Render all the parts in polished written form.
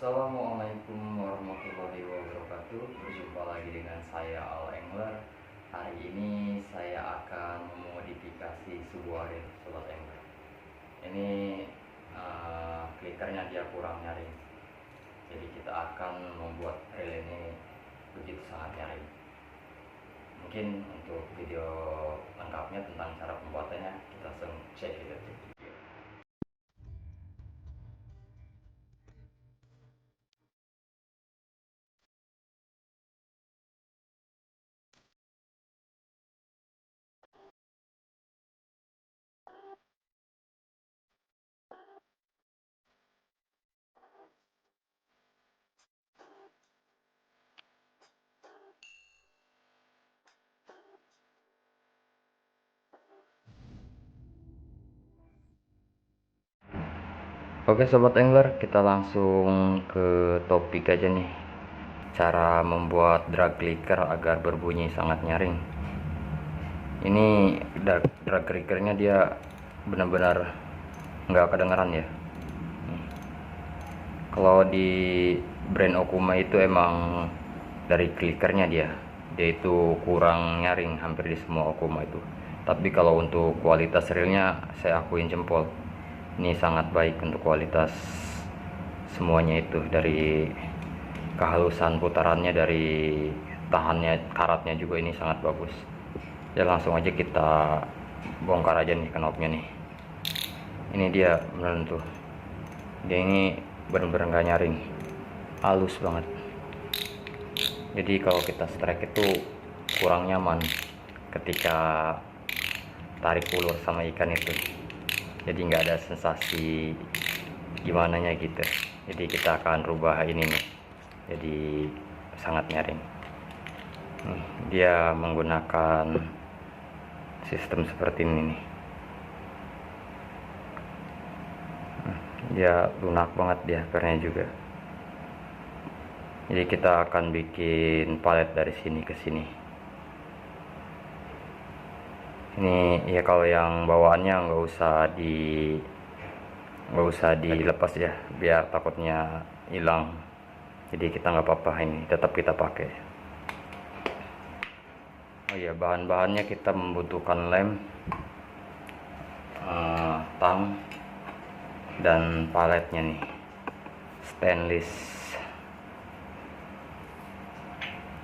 Assalamualaikum warahmatullahi wabarakatuh. Berjumpa lagi dengan saya Al Engler. Hari ini saya akan memodifikasi sebuah reel Sobat Engler. Ini klikernya dia kurang nyaring. Jadi kita akan membuat reel ini begitu sangat nyaring. Mungkin untuk video lengkapnya tentang cara pembuatannya kita langsung cek video. Oke Sobat Angler, kita langsung ke topik aja nih. Cara membuat drag clicker agar berbunyi sangat nyaring. Ini drag clickernya dia benar-benar nggak kedengeran ya. Kalau di brand Okuma itu emang dari clickernya dia itu kurang nyaring hampir di semua Okuma itu. Tapi kalau untuk kualitas reelnya saya akuin jempol. Ini sangat baik untuk kualitas semuanya itu, dari kehalusan putarannya, dari tahannya, karatnya juga ini sangat bagus. Ya langsung aja kita bongkar aja nih knopnya nih. Ini dia beneran tuh. Dia ini bener-bener gak nyaring, halus banget. Jadi kalau kita strike itu kurang nyaman ketika tarik ulur sama ikan itu. Jadi nggak ada sensasi gimana nya gitu. Jadi kita akan rubah ini nih, jadi sangat nyaring. Dia menggunakan sistem seperti ini nih. Dia lunak banget dia pernya juga. Jadi kita akan bikin palet dari sini ke sini. Ini ya kalau yang bawaannya nggak usah dilepas ya, biar takutnya hilang. Jadi kita nggak apa-apa, ini tetap kita pakai. Oh ya, bahan-bahannya kita membutuhkan lem, tang, dan paletnya nih stainless.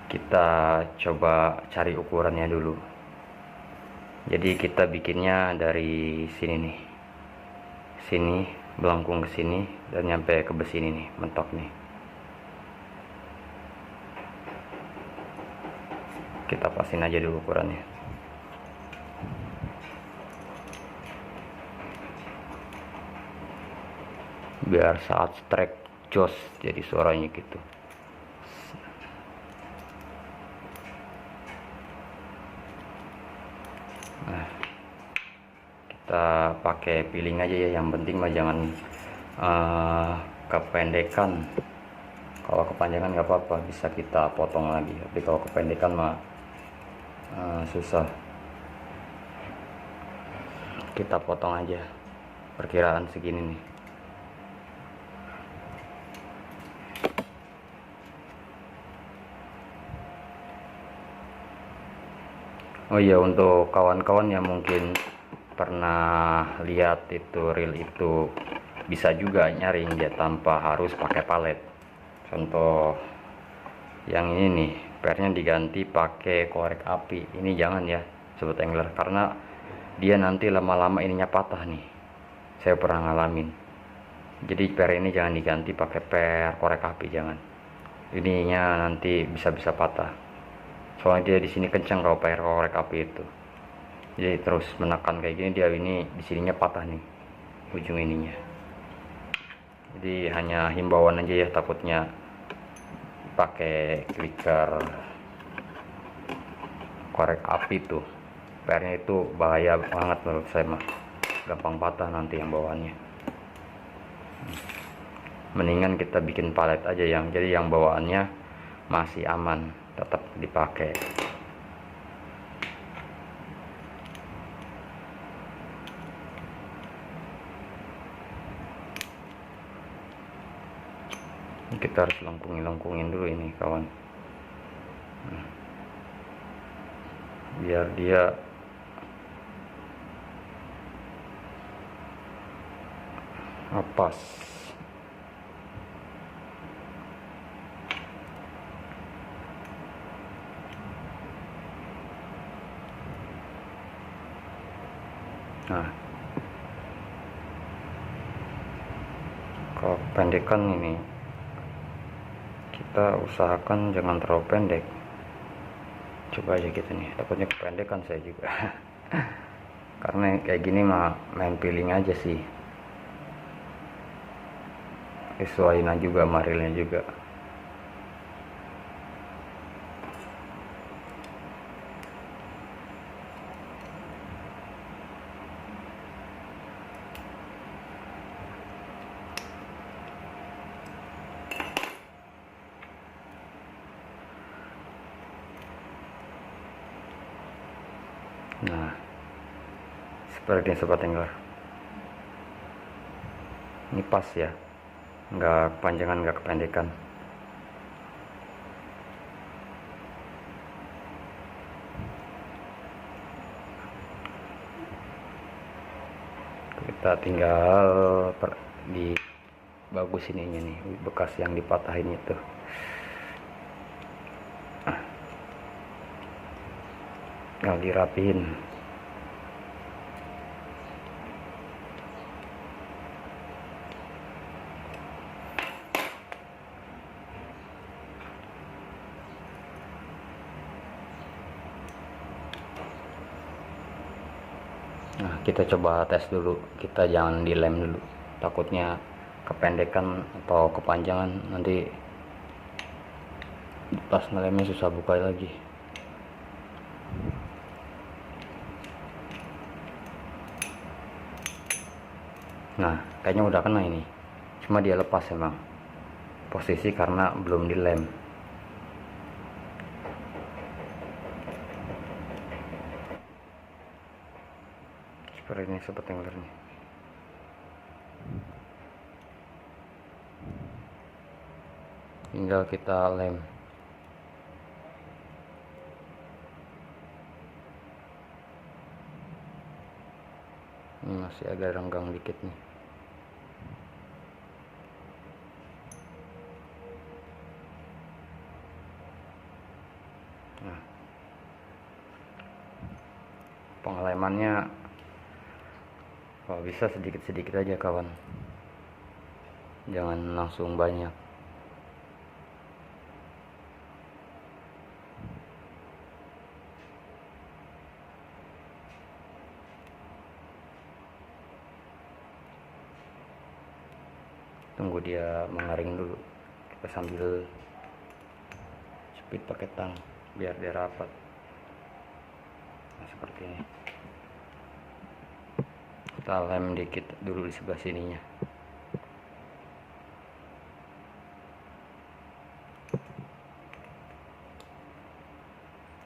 Kita coba cari ukurannya dulu. Jadi kita bikinnya dari sini nih, sini melengkung ke sini dan nyampe ke besi ini nih, mentok nih. Kita pasin aja dulu ukurannya. Biar saat strike jos jadi suaranya gitu. Nah, kita pakai piling aja ya, yang penting mah jangan kependekan. Kalau kepanjangan nggak apa-apa, bisa kita potong lagi, tapi kalau kependekan mah susah. Kita potong aja perkiraan segini nih. Oh iya, untuk kawan-kawan yang mungkin pernah lihat itu reel itu bisa juga nyaring dia tanpa harus pakai palet. Contoh yang ini nih, pernya diganti pakai korek api. Ini jangan ya Sobat Angler, karena dia nanti lama-lama ininya patah nih. Saya pernah ngalamin. Jadi per ini jangan diganti pakai per korek api, jangan. Ininya nanti bisa patah. Soalnya dia di sini kencang kalau per korek api itu. Jadi terus menekan kayak gini, dia ini di sininya patah nih ujung ininya. Jadi hanya himbauan aja ya, takutnya pakai clicker korek api tuh pernya itu bahaya banget menurut saya mah, gampang patah nanti yang bawaannya. Mendingan kita bikin palet aja yang jadi yang bawaannya masih aman, tetap dipakai. Kita harus lengkungin dulu ini kawan, biar dia pas. Nah, kalau pendekan ini kita usahakan jangan terlalu pendek. Coba aja gitu nih, takutnya kependekan saya juga. Karena kayak gini mah main feeling aja sih, sesuaiin aja juga marilnya juga. Nah, seperti ini sobat angler, ini pas ya, nggak kepanjangan nggak kependekan. Kita tinggal di bagus ininya nih, bekas yang dipatahin itu. Tinggal dirapihin. Nah, kita coba tes dulu, kita jangan dilem dulu, takutnya kependekan atau kepanjangan, nanti pas ngelemnya susah buka lagi. Nah, kayaknya udah kena ini, cuma dia lepas emang posisi karena belum dilem. Seperti ini sobat anglernya. Tinggal kita lem. Ini masih agak renggang dikit nih. Nah, pengelemannya kalau bisa sedikit-sedikit aja kawan, jangan langsung banyak. Tunggu dia mengering dulu, kita sambil speed pakai tang biar dia rapat. Nah, seperti ini. Kita lem dikit dulu di sebelah sininya.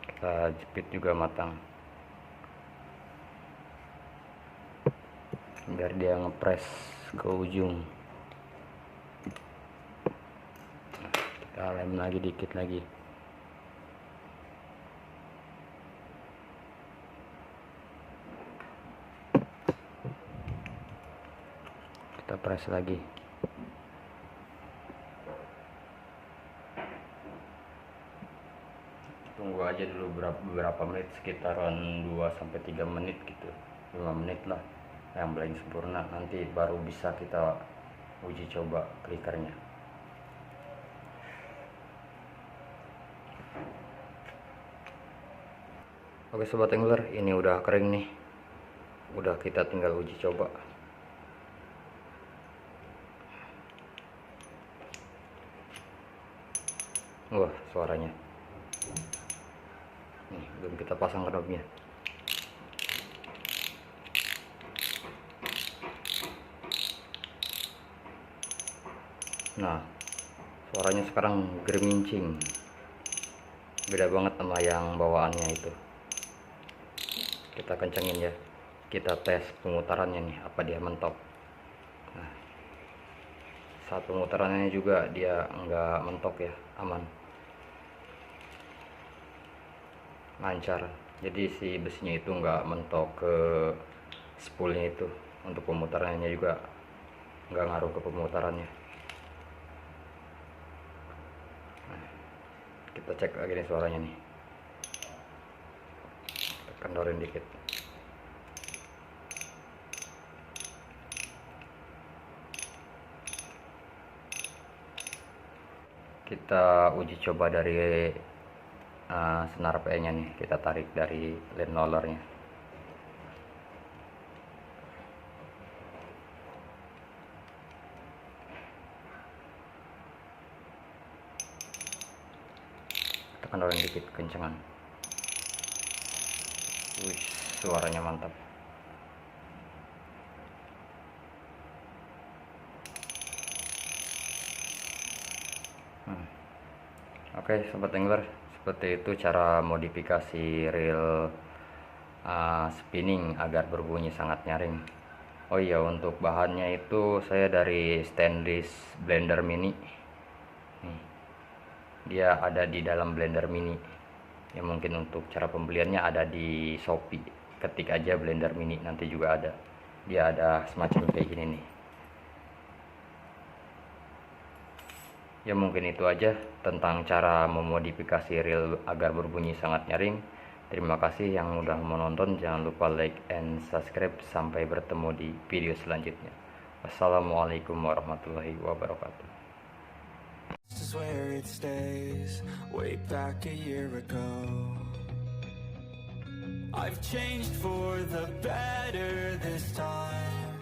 Kita jepit juga matang biar dia ngepres ke ujung. Kita lem lagi dikit lagi. Kita press lagi. Tunggu aja dulu beberapa menit, sekitaran 2-3 menit gitu, 5 menit lah, yang belum sempurna, nanti baru bisa kita uji coba klikernya. Oke sobat angler, ini udah kering nih, udah kita tinggal uji coba. Wah, suaranya nih, belum kita pasang knobnya. Nah, suaranya sekarang gerincing, beda banget sama yang bawaannya itu. Kita kencengin ya, kita tes pemutarannya nih, apa dia mentok. Nah, Saat pemutarannya juga dia nggak mentok ya, aman, lancar. Jadi si besinya itu nggak mentok ke spoolnya itu. Untuk pemutarannya juga nggak ngaruh ke pemutarannya. Nah, kita cek lagi nih suaranya nih, kendorin dikit. Kita uji coba dari senar PE nya nih, kita tarik dari lid rollernya. Kita kendorin dikit kencengan. Wih, suaranya mantap. Oke, sobat angler, seperti itu cara modifikasi reel spinning agar berbunyi sangat nyaring. Oh iya, untuk bahannya itu saya dari stainless blender mini. Nih, dia ada di dalam blender mini. Ya mungkin untuk cara pembeliannya ada di Shopee. Ketik aja blender mini, nanti juga ada. Dia ada semacam kayak gini nih. Ya mungkin itu aja tentang cara memodifikasi reel agar berbunyi sangat nyaring. Terima kasih yang udah menonton. Jangan lupa like and subscribe. Sampai bertemu di video selanjutnya. Wassalamualaikum warahmatullahi wabarakatuh. This is where it stays, way back a year ago. I've changed for the better this time.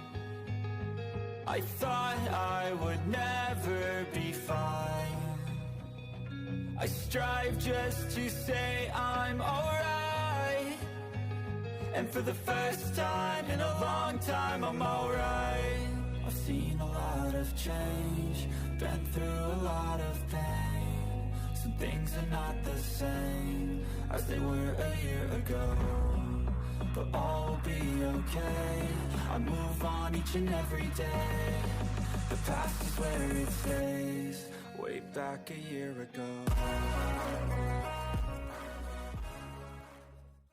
I thought I would never be fine. I strive just to say I'm alright. And for the first time in a long time I'm alright. I've seen a lot of change, been through a lot of pain. Some things are not the same as they were a year ago, but all will be okay. I move on each and every day. The past is where it stays, way back a year ago.